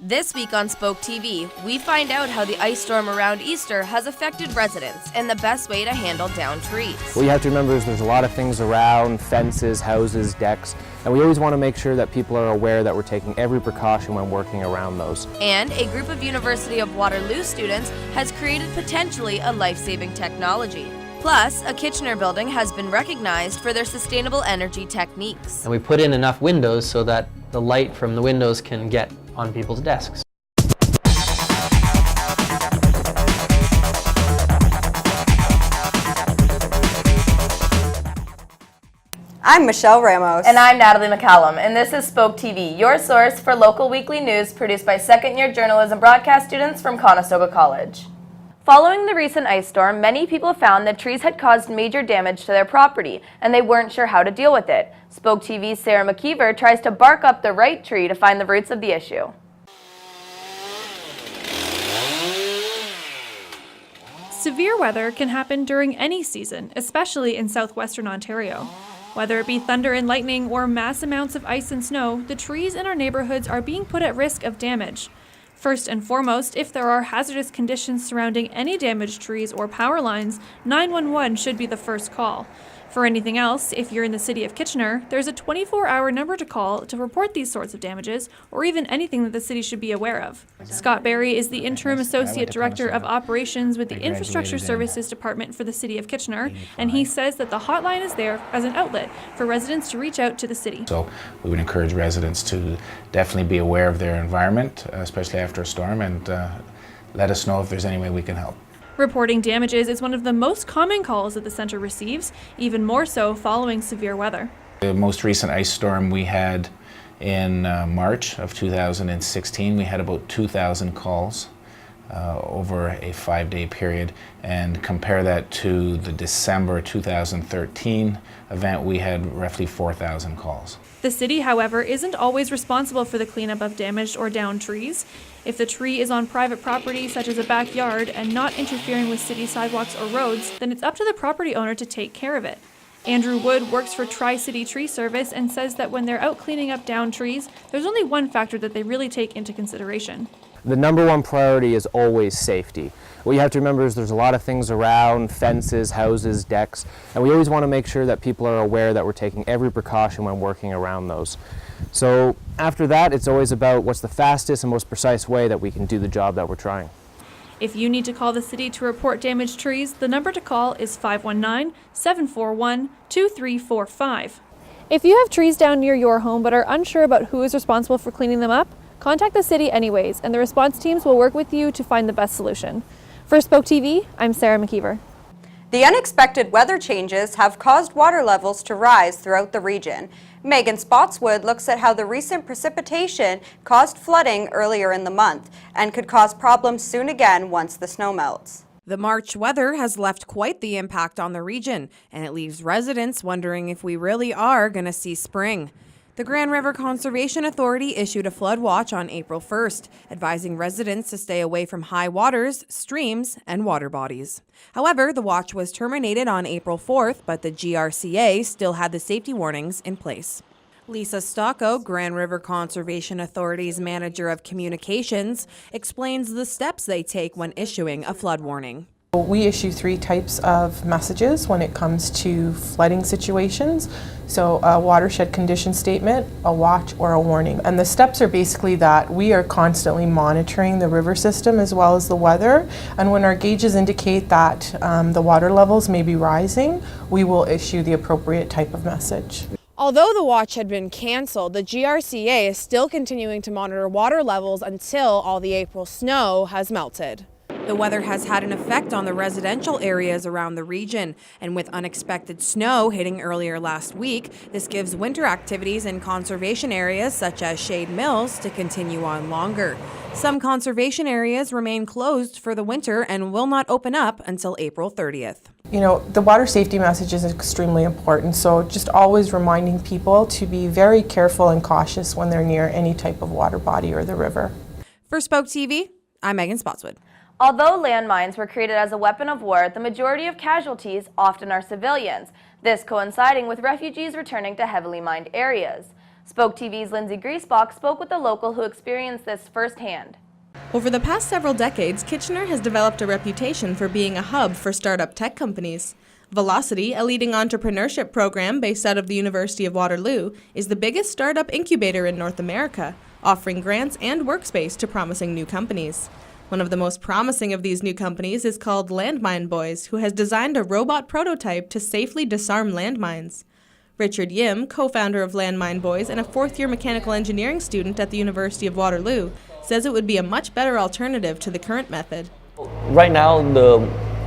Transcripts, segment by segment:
This week on Spoke TV, we find out how the ice storm around Easter has affected residents and the best way to handle downed trees. What you have to remember is there's a lot of things around, fences, houses, decks, and we always want to make sure that people are aware that we're taking every precaution when working around those. And a group of University of Waterloo students has created potentially a life-saving technology. Plus, a Kitchener building has been recognized for their sustainable energy techniques. And we put in enough windows so that the light from the windows can get on people's desks. I'm Michelle Ramos. And I'm Natalie McCallum, and this is Spoke TV, your source for local weekly news produced by second-year journalism broadcast students from Conestoga College. Following the recent ice storm, many people found that trees had caused major damage to their property, and they weren't sure how to deal with it. Spoke TV's Sarah McKeever tries to bark up the right tree to find the roots of the issue. Severe weather can happen during any season, especially in southwestern Ontario. Whether it be thunder and lightning or mass amounts of ice and snow, the trees in our neighborhoods are being put at risk of damage. First and foremost, if there are hazardous conditions surrounding any damaged trees or power lines, 911 should be the first call. For anything else, if you're in the city of Kitchener, there's a 24-hour number to call to report these sorts of damages, or even anything that the city should be aware of. Scott Barry is the Interim Associate Director of Operations with the Infrastructure Services Department for the City of Kitchener, and he says that the hotline is there as an outlet for residents to reach out to the city. So we would encourage residents to definitely be aware of their environment, especially after a storm, and let us know if there's any way we can help. Reporting damages is one of the most common calls that the center receives, even more so following severe weather. The most recent ice storm we had in March of 2016, we had about 2,000 calls over a 5-day period, and compare that to the December 2013 event, we had roughly 4,000 calls. The city, however, isn't always responsible for the cleanup of damaged or downed trees. If the tree is on private property, such as a backyard, and not interfering with city sidewalks or roads, then it's up to the property owner to take care of it. Andrew Wood works for Tri-City Tree Service and says that when they're out cleaning up downed trees, there's only one factor that they really take into consideration. The number one priority is always safety. What you have to remember is there's a lot of things around, fences, houses, decks, and we always want to make sure that people are aware that we're taking every precaution when working around those. So after that, it's always about what's the fastest and most precise way that we can do the job that we're trying. If you need to call the city to report damaged trees, the number to call is 519-741-2345. If you have trees down near your home but are unsure about who is responsible for cleaning them up, contact the city anyways, and the response teams will work with you to find the best solution. For Spoke TV, I'm Sarah McKeever. The unexpected weather changes have caused water levels to rise throughout the region. Megan Spotswood looks at how the recent precipitation caused flooding earlier in the month and could cause problems soon again once the snow melts. The March weather has left quite the impact on the region, and it leaves residents wondering if we really are going to see spring. The Grand River Conservation Authority issued a flood watch on April 1st, advising residents to stay away from high waters, streams, and water bodies. However, the watch was terminated on April 4th, but the GRCA still had the safety warnings in place. Lisa Stocko, Grand River Conservation Authority's Manager of Communications, explains the steps they take when issuing a flood warning. We issue 3 types of messages when it comes to flooding situations. So a watershed condition statement, a watch, or a warning. And the steps are basically that we are constantly monitoring the river system as well as the weather. And when our gauges indicate that the water levels may be rising, we will issue the appropriate type of message. Although the watch had been canceled, the GRCA is still continuing to monitor water levels until all the April snow has melted. The weather has had an effect on the residential areas around the region, and with unexpected snow hitting earlier last week, this gives winter activities in conservation areas such as Shade Mills to continue on longer. Some conservation areas remain closed for the winter and will not open up until April 30th. You know, the water safety message is extremely important, so just always reminding people to be very careful and cautious when they're near any type of water body or the river. For Spoke TV, I'm Megan Spotswood. Although landmines were created as a weapon of war, the majority of casualties often are civilians, this coinciding with refugees returning to heavily mined areas. Spoke TV's Lindsay Griesbach spoke with a local who experienced this firsthand. Over the past several decades, Kitchener has developed a reputation for being a hub for startup tech companies. Velocity, a leading entrepreneurship program based out of the University of Waterloo, is the biggest startup incubator in North America, offering grants and workspace to promising new companies. One of the most promising of these new companies is called Landmine Boys, who has designed a robot prototype to safely disarm landmines. Richard Yim, co-founder of Landmine Boys and a fourth-year mechanical engineering student at the University of Waterloo, says it would be a much better alternative to the current method. Right now, the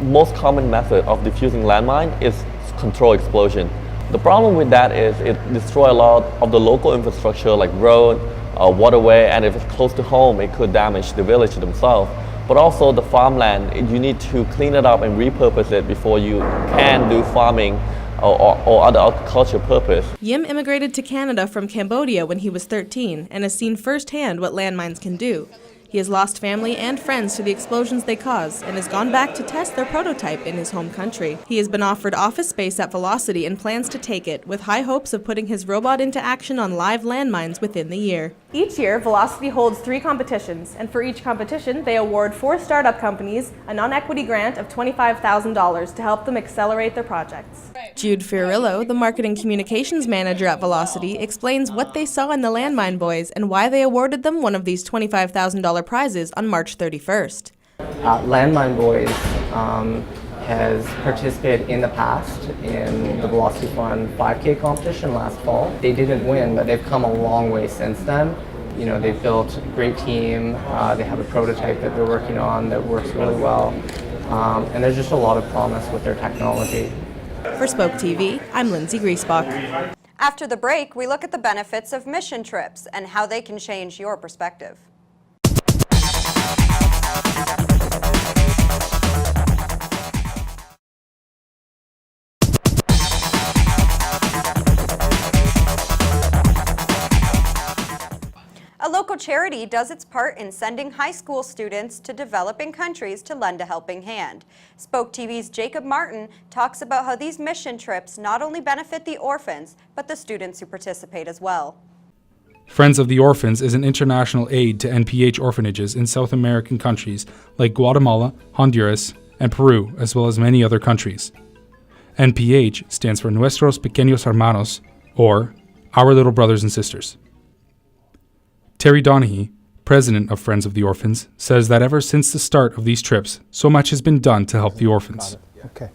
most common method of diffusing landmine is controlled explosion. The problem with that is it destroys a lot of the local infrastructure like road, waterway, and if it's close to home, it could damage the village themselves. But also the farmland, you need to clean it up and repurpose it before you can do farming or other agriculture purpose. Yim immigrated to Canada from Cambodia when he was 13 and has seen firsthand what landmines can do. He has lost family and friends to the explosions they cause and has gone back to test their prototype in his home country. He has been offered office space at Velocity and plans to take it, with high hopes of putting his robot into action on live landmines within the year. Each year, Velocity holds 3 competitions, and for each competition, they award 4 startup companies a non-equity grant of $25,000 to help them accelerate their projects. Jude Fiorillo, the marketing communications manager at Velocity, explains what they saw in the Landmine Boys and why they awarded them one of these $25,000 prizes on March 31st. Landmine Boys has participated in the past in the Velocity Fund 5K competition last fall. They didn't win, but they've come a long way since then. You know, they've built a great team. They have a prototype that they're working on that works really well. And there's just a lot of promise with their technology. For Spoke TV, I'm Lindsay Griesbach. After the break, we look at the benefits of mission trips and how they can change your perspective. A local charity does its part in sending high school students to developing countries to lend a helping hand. Spoke TV's Jacob Martin talks about how these mission trips not only benefit the orphans, but the students who participate as well. Friends of the Orphans is an international aid to NPH orphanages in South American countries like Guatemala, Honduras, and Peru, as well as many other countries. NPH stands for Nuestros Pequeños Hermanos, or Our Little Brothers and Sisters. Terry Donaghy, president of Friends of the Orphans, says that ever since the start of these trips, so much has been done to help the orphans. Okay.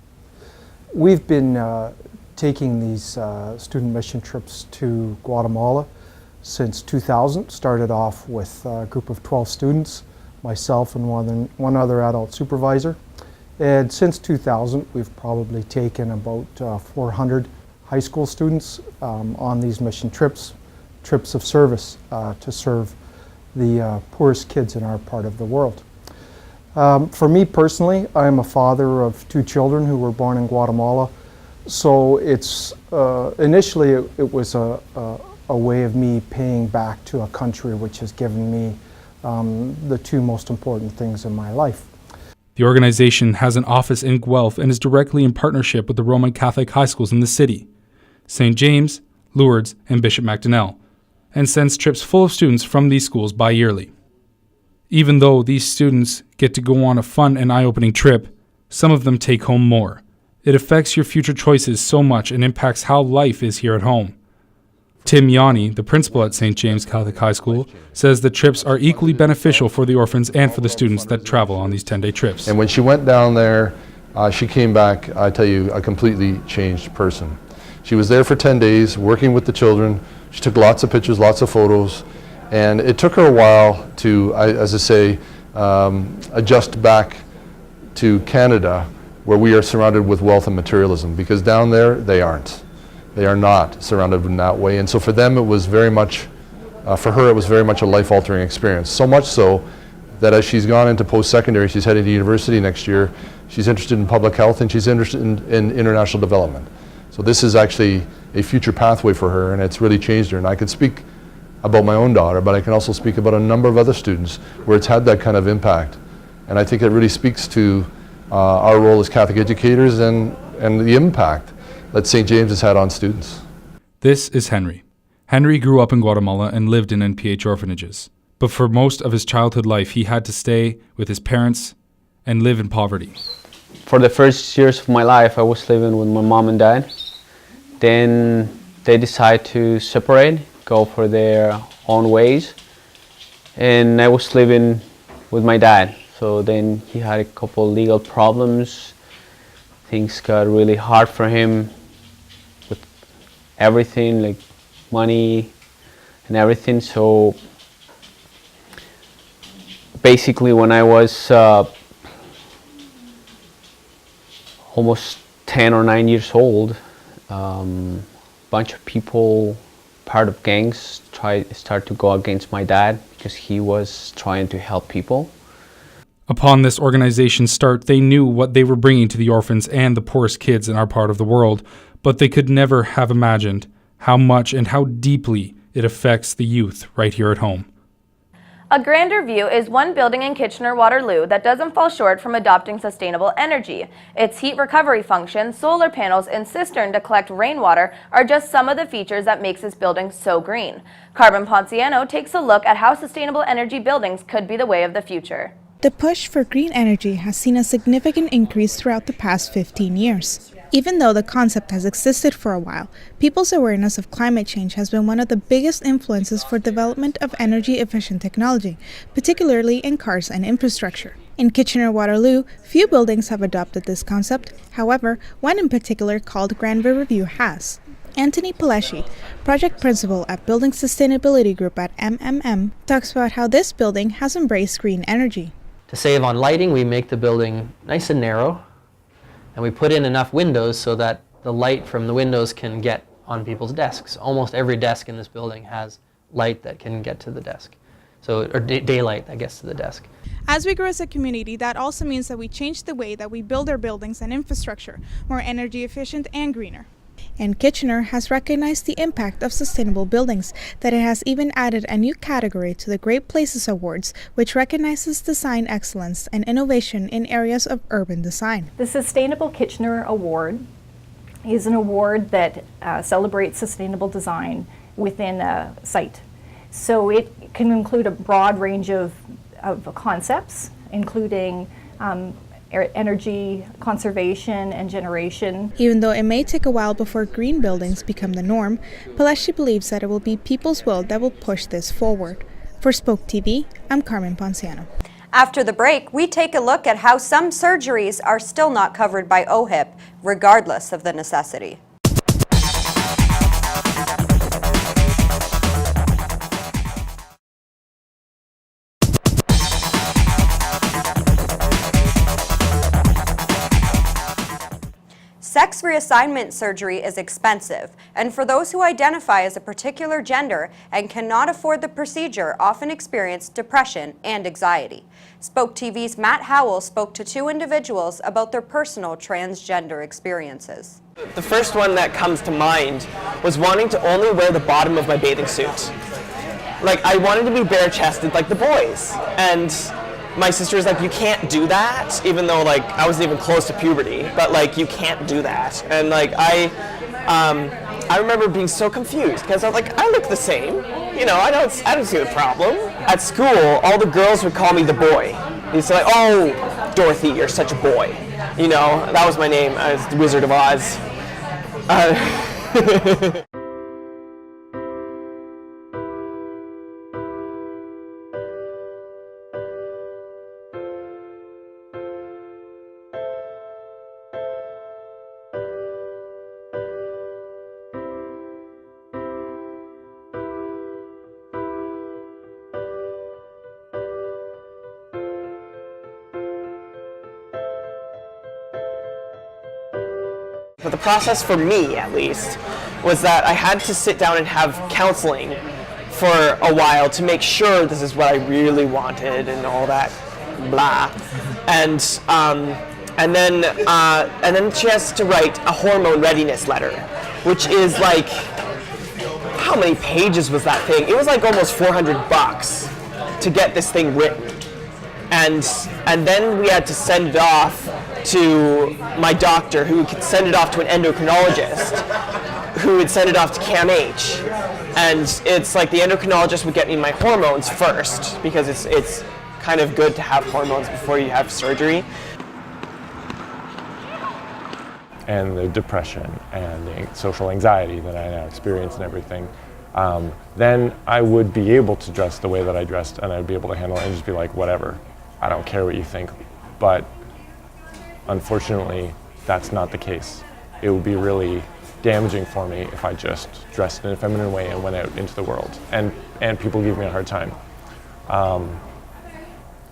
We've been taking these student mission trips to Guatemala since 2000. Started off with a group of 12 students, myself and one other adult supervisor. And since 2000, we've probably taken about 400 high school students on these mission trips of service to serve the poorest kids in our part of the world. For me personally, I'm a father of 2 children who were born in Guatemala. So it's initially it was a way of me paying back to a country which has given me the 2 most important things in my life. The organization has an office in Guelph and is directly in partnership with the Roman Catholic high schools in the city, St. James, Lourdes, and Bishop Macdonell, and sends trips full of students from these schools bi-yearly. Even though these students get to go on a fun and eye-opening trip, some of them take home more. It affects your future choices so much and impacts how life is here at home. Tim Yanni, the principal at St. James Catholic High School, says the trips are equally beneficial for the orphans and for the students that travel on these 10-day trips. And when she went down there, she came back, I tell you, a completely changed person. She was there for 10 days working with the children. She took lots of pictures, lots of photos, and it took her a while to, as I say, adjust back to Canada, where we are surrounded with wealth and materialism, because down there they aren't. They are not surrounded in that way, and so for them it was very much, for her it was very much a life-altering experience. So much so that as she's gone into post-secondary, she's heading to university next year, she's interested in public health and she's interested in international development. So this is actually a future pathway for her, and it's really changed her. And I could speak about my own daughter, but I can also speak about a number of other students where it's had that kind of impact. And I think it really speaks to our role as Catholic educators and the impact that St. James has had on students. This is Henry. Henry grew up in Guatemala and lived in NPH orphanages. But for most of his childhood life, he had to stay with his parents and live in poverty. For the first years of my life, I was living with my mom and dad. Then they decided to separate, go for their own ways. And I was living with my dad. So then he had a couple legal problems. Things got really hard for him with everything, like money and everything. So basically when I was almost 10 or 9 years old, bunch of people, part of gangs, start to go against my dad because he was trying to help people. Upon this organization's start, they knew what they were bringing to the orphans and the poorest kids in our part of the world, but they could never have imagined how much and how deeply it affects the youth right here at home. A grander view is one building in Kitchener-Waterloo that doesn't fall short from adopting sustainable energy. Its heat recovery function, solar panels, and cistern to collect rainwater are just some of the features that makes this building so green. Carmen Ponciano takes a look at how sustainable energy buildings could be the way of the future. The push for green energy has seen a significant increase throughout the past 15 years. Even though the concept has existed for a while, people's awareness of climate change has been one of the biggest influences for development of energy-efficient technology, particularly in cars and infrastructure. In Kitchener-Waterloo, few buildings have adopted this concept. However, one in particular, called Grand Riverview, has. Anthony Pelesci, project principal at Building Sustainability Group at MMM, talks about how this building has embraced green energy. To save on lighting, we make the building nice and narrow, and we put in enough windows so that the light from the windows can get on people's desks. Almost every desk in this building has light that can get to the desk, or daylight that gets to the desk. As we grow as a community, that also means that we change the way that we build our buildings and infrastructure, more energy efficient and greener. And Kitchener has recognized the impact of sustainable buildings, that it has even added a new category to the Great Places Awards, which recognizes design excellence and innovation in areas of urban design. The Sustainable Kitchener Award is an award that celebrates sustainable design within a site. So it can include a broad range of concepts, including energy conservation and generation. Even though it may take a while before green buildings become the norm, Pelesci believes that it will be people's will that will push this forward. For Spoke TV, I'm Carmen Ponciano. After the break, we take a look at how some surgeries are still not covered by OHIP, regardless of the necessity. Sex reassignment surgery is expensive, and for those who identify as a particular gender and cannot afford the procedure often experience depression and anxiety. Spoke TV's Matt Howell spoke to two individuals about their personal transgender experiences. The first one that comes to mind was wanting to only wear the bottom of my bathing suit. Like, I wanted to be bare-chested like the boys, and my sister was like, you can't do that, even though like I wasn't even close to puberty, but like you can't do that. And like I remember being so confused because I was like, I look the same, you know, I don't see the problem. At school, all the girls would call me the boy. They'd say like, oh, Dorothy, you're such a boy. You know, that was my name. I was the Wizard of Oz. But the process for me, at least, was that I had to sit down and have counseling for a while to make sure this is what I really wanted and all that blah. And then she has to write a hormone readiness letter, which is like, how many pages was that thing? It was like almost $400 to get this thing written. And then we had to send it off to my doctor, who could send it off to an endocrinologist, who would send it off to CAMH. And it's like the endocrinologist would get me my hormones first, because it's kind of good to have hormones before you have surgery. And the depression and the social anxiety that I now experience and everything, then I would be able to dress the way that I dressed, and I'd be able to handle it and just be like, whatever, I don't care what you think. But unfortunately, that's not the case. It would be really damaging for me if I just dressed in a feminine way and went out into the world, and people give me a hard time.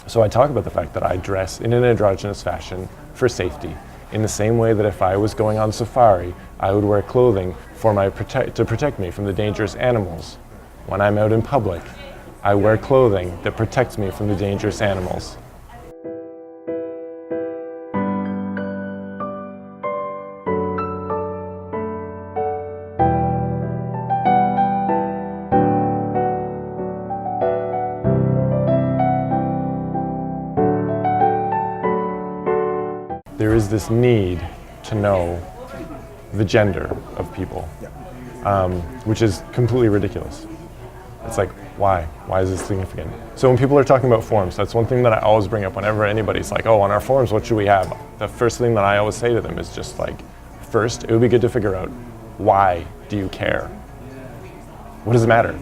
So I talk about the fact that I dress in an androgynous fashion for safety, in the same way that if I was going on safari, I would wear clothing to protect me from the dangerous animals. When I'm out in public, I wear clothing that protects me from the dangerous animals. There is this need to know the gender of people, which is completely ridiculous. It's like, why? Why is this significant? So when people are talking about forms, that's one thing that I always bring up whenever anybody's like, oh, on our forms, what should we have? The first thing that I always say to them is just like, first, it would be good to figure out, why do you care? What does it matter?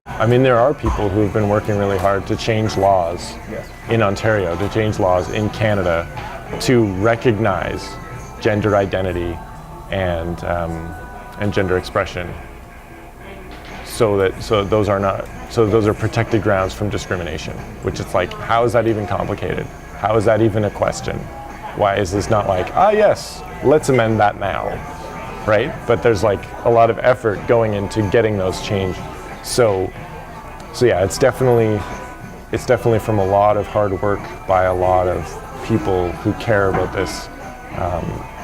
I mean, there are people who have been working really hard to change laws in Ontario, to change laws in Canada, to recognize gender identity and gender expression, so those are protected grounds from discrimination. Which it's like, how is that even complicated? How is that even a question? Why is this not like, yes, let's amend that now, right? But there's like a lot of effort going into getting those changed. So yeah, it's definitely from a lot of hard work by a lot of people who care about this.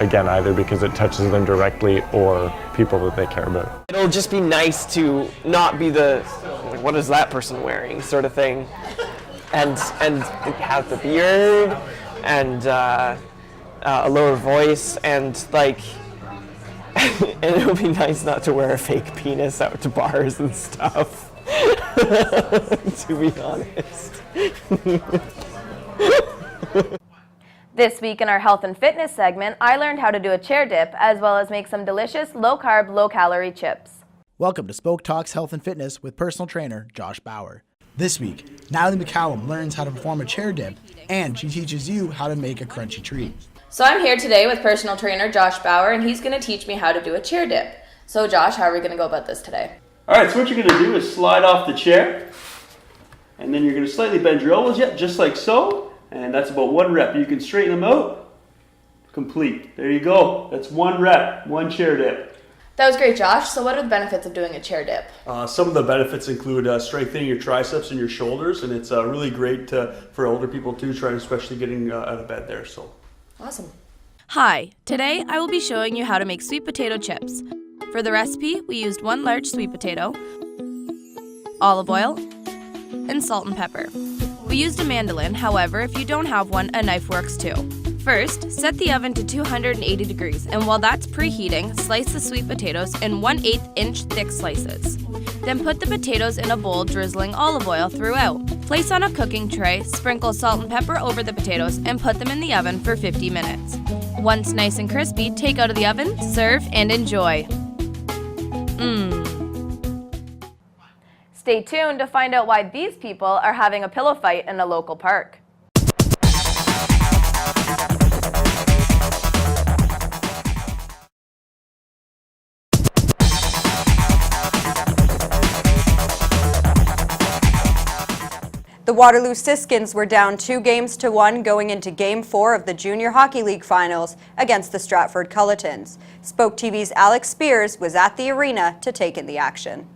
Again, either because it touches them directly or people that they care about. It'll just be nice to not be the, what is that person wearing sort of thing, and have the beard and a lower voice, and like, and it'll be nice not to wear a fake penis out to bars and stuff. To be honest. This week in our health and fitness segment, I learned how to do a chair dip as well as make some delicious low-carb, low-calorie chips. Welcome to Spoke Talks Health and Fitness with personal trainer Josh Bauer. This week, Natalie McCallum learns how to perform a chair dip, and she teaches you how to make a crunchy treat. So I'm here today with personal trainer Josh Bauer, and he's going to teach me how to do a chair dip. So Josh, how are we going to go about this today? Alright, so what you're going to do is slide off the chair, and then you're going to slightly bend your elbows, just like so, and that's about 1 rep. You can straighten them out, complete. There you go. That's 1 rep, 1 chair dip. That was great, Josh. So what are the benefits of doing a chair dip? Some of the benefits include strengthening your triceps and your shoulders, and it's really great for older people too, especially getting out of bed there. So awesome. Hi, today I will be showing you how to make sweet potato chips. For the recipe, we used 1 large sweet potato, olive oil, and salt and pepper. We used a mandolin, however, if you don't have one, a knife works too. First, set the oven to 280 degrees, and while that's preheating, slice the sweet potatoes in 1/8 inch thick slices. Then put the potatoes in a bowl, drizzling olive oil throughout. Place on a cooking tray, sprinkle salt and pepper over the potatoes, and put them in the oven for 50 minutes. Once nice and crispy, take out of the oven, serve, and enjoy. Stay tuned to find out why these people are having a pillow fight in a local park. The Waterloo Siskins were down 2-1 going into Game 4 of the Junior Hockey League Finals against the Stratford Culletons. Spoke TV's Alex Spears was at the arena to take in the action.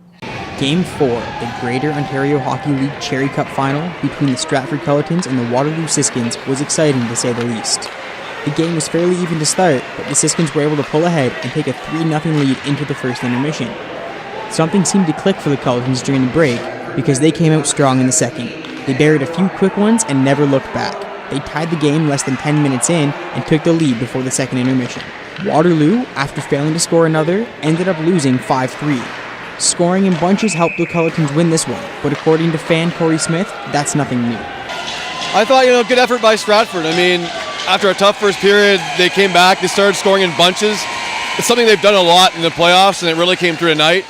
Game 4 of the Greater Ontario Hockey League Cherry Cup Final between the Stratford Culletons and the Waterloo Siskins was exciting to say the least. The game was fairly even to start, but the Siskins were able to pull ahead and take a 3-0 lead into the first intermission. Something seemed to click for the Culletons during the break, because they came out strong in the second. They buried a few quick ones and never looked back. They tied the game less than 10 minutes in and took the lead before the second intermission. Waterloo, after failing to score another, ended up losing 5-3. Scoring in bunches helped the Culletons win this one, but according to fan Corey Smith, that's nothing new. I thought, good effort by Stratford. After a tough first period, they came back, they started scoring in bunches. It's something they've done a lot in the playoffs, and it really came through tonight.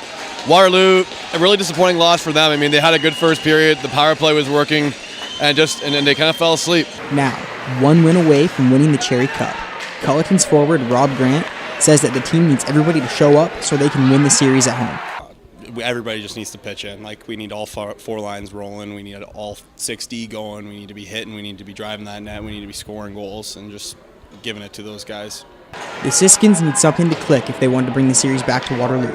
Waterloo, a really disappointing loss for them. They had a good first period, the power play was working, and then they kind of fell asleep. Now, one win away from winning the Cherry Cup. Culletons forward Rob Grant says that the team needs everybody to show up so they can win the series at home. Everybody just needs to pitch in. We need all four lines rolling. We need all 6D going. We need to be hitting. We need to be driving that net. We need to be scoring goals and just giving it to those guys. The Siskins need something to click if they want to bring the series back to Waterloo.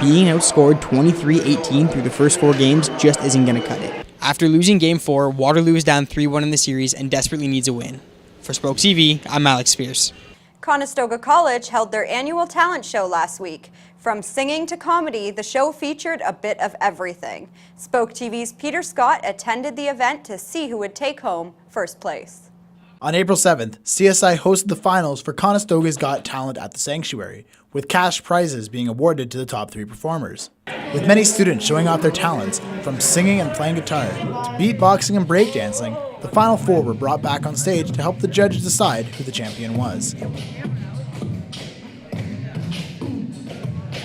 Being outscored 23-18 through the first 4 games just isn't going to cut it. After losing Game 4, Waterloo is down 3-1 in the series and desperately needs a win. For Spoke TV, I'm Alex Spears. Conestoga College held their annual talent show last week. From singing to comedy, the show featured a bit of everything. Spoke TV's Peter Scott attended the event to see who would take home first place. On April 7th, CSI hosted the finals for Conestoga's Got Talent at the Sanctuary, with cash prizes being awarded to the top 3 performers. With many students showing off their talents, from singing and playing guitar to beatboxing and breakdancing, the final 4 were brought back on stage to help the judges decide who the champion was.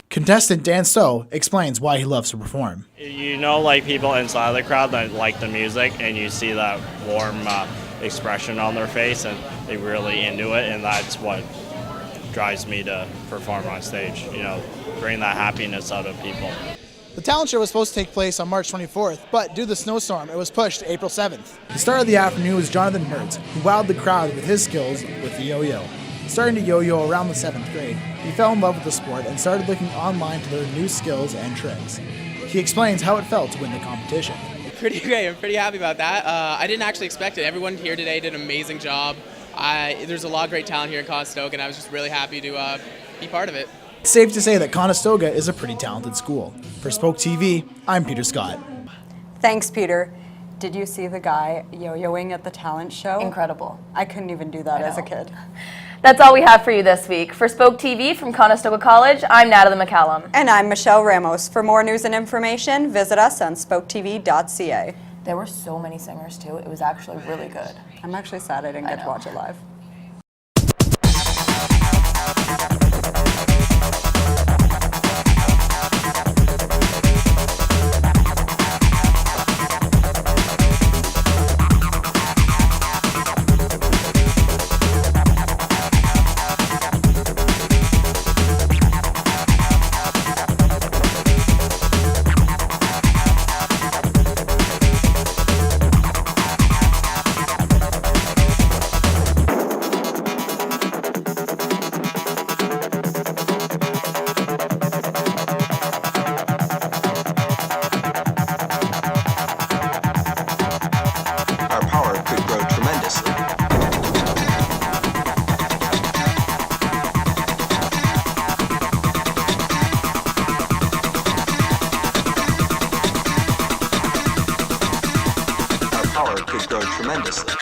Contestant Dan So explains why he loves to perform. People inside the crowd that like the music, and you see that warm expression on their face, and they really into it, and that's what drives me to perform on stage. Bring that happiness out of people. The talent show was supposed to take place on March 24th, but due to the snowstorm, it was pushed to April 7th. The star of the afternoon was Jonathan Mertz, who wowed the crowd with his skills with the yo-yo. Starting to yo-yo around the 7th grade, he fell in love with the sport and started looking online to learn new skills and tricks. He explains how it felt to win the competition. Pretty great. I'm pretty happy about that. I didn't actually expect it. Everyone here today did an amazing job. There's a lot of great talent here in Conestoga, and I was just really happy to be part of it. It's safe to say that Conestoga is a pretty talented school. For Spoke TV, I'm Peter Scott. Thanks, Peter. Did you see the guy yo-yoing at the talent show? Incredible. I couldn't even do that as a kid. That's all we have for you this week. For Spoke TV from Conestoga College, I'm Natalie McCallum. And I'm Michelle Ramos. For more news and information, visit us on spoketv.ca. There were so many singers too. It was actually really good. I'm actually sad I didn't get to watch it live. Could grow tremendously.